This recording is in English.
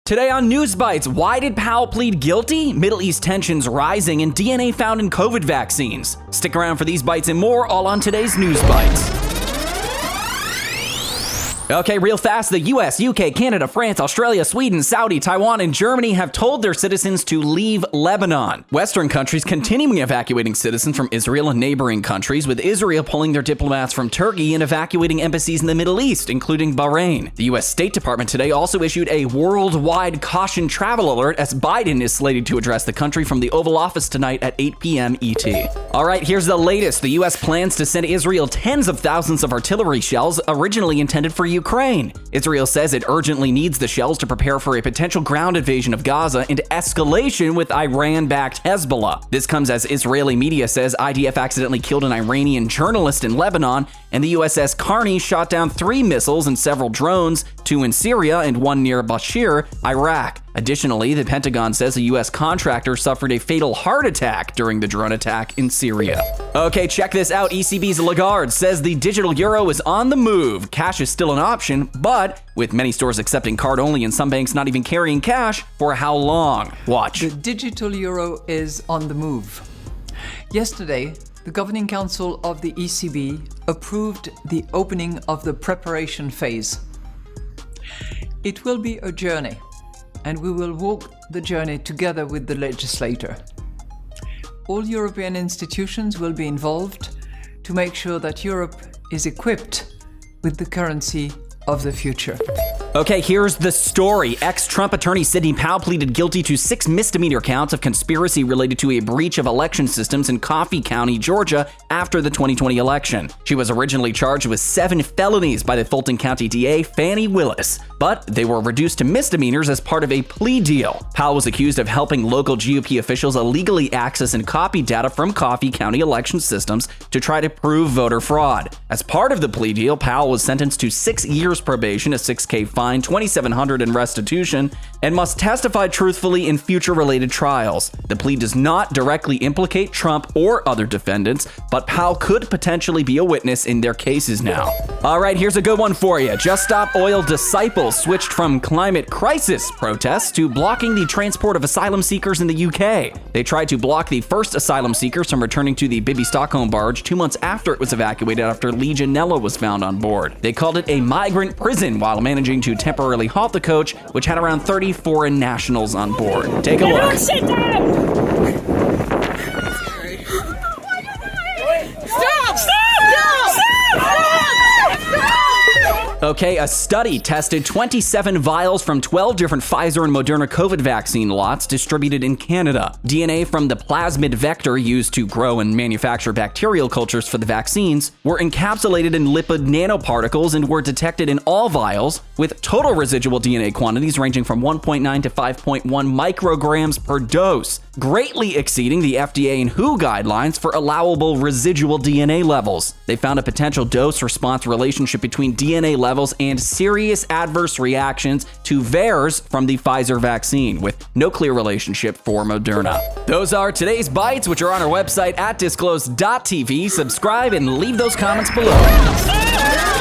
Today on Newsbytes, why did Powell plead guilty? Middle East tensions rising and DNA found in COVID vaccines. Stick around for these bites and more, all on today's Newsbytes. Okay, real fast, the US, UK, Canada, France, Australia, Sweden, Saudi, Taiwan, and Germany have told their citizens to leave Lebanon. Western countries continuing evacuating citizens from Israel and neighboring countries, with Israel pulling their diplomats from Turkey and evacuating embassies in the Middle East, including Bahrain. The US State Department today also issued a worldwide caution travel alert as Biden is slated to address the country from the Oval Office tonight at 8 p.m. ET. All right, here's the latest. The US plans to send Israel tens of thousands of artillery shells originally intended for Ukraine. Israel says it urgently needs the shells to prepare for a potential ground invasion of Gaza and escalation with Iran-backed Hezbollah. This comes as Israeli media says IDF accidentally killed an Iranian journalist in Lebanon, and the USS Carney shot down 3 missiles and several drones, 2 in Syria and 1 near Bashir, Iraq. Additionally, the Pentagon says a U.S. contractor suffered a fatal heart attack during the drone attack in Syria. Okay, check this out. ECB's Lagarde says the digital euro is on the move. Cash is still an option, but with many stores accepting card only and some banks not even carrying cash, for how long? Watch. The digital euro is on the move. Yesterday, the Governing Council of the ECB approved the opening of the preparation phase. It will be a journey, and we will walk the journey together with the legislator. All European institutions will be involved to make sure that Europe is equipped with the currency of the future. Okay, here's the story. Ex-Trump attorney Sidney Powell pleaded guilty to 6 misdemeanor counts of conspiracy related to a breach of election systems in Coffee County, Georgia, after the 2020 election. She was originally charged with 7 felonies by the Fulton County DA, Fani Willis, but they were reduced to misdemeanors as part of a plea deal. Powell was accused of helping local GOP officials illegally access and copy data from Coffee County election systems to try to prove voter fraud. As part of the plea deal, Powell was sentenced to 6 years probation, a $6,000 fine, $2,700 in restitution, and must testify truthfully in future related trials. The plea does not directly implicate Trump or other defendants, but Powell could potentially be a witness in their cases now. All right, here's a good one for you. Just Stop Oil disciples switched from climate crisis protests to blocking the transport of asylum seekers in the UK. They tried to block the first asylum seekers from returning to the Bibby Stockholm barge 2 months after it was evacuated after Legionella was found on board. They called it a migrant prison while managing to temporarily halt the coach, which had around 30 foreign nationals on board. Take a look. Sit down! Okay, a study tested 27 vials from 12 different Pfizer and Moderna COVID vaccine lots distributed in Canada. DNA from the plasmid vector used to grow and manufacture bacterial cultures for the vaccines were encapsulated in lipid nanoparticles and were detected in all vials, with total residual DNA quantities ranging from 1.9 to 5.1 micrograms per dose, greatly exceeding the FDA and WHO guidelines for allowable residual DNA levels. They found a potential dose-response relationship between DNA levels and serious adverse reactions to VAERS from the Pfizer vaccine, with no clear relationship for Moderna. Those are today's bites, which are on our website at Disclose.tv. Subscribe and leave those comments below.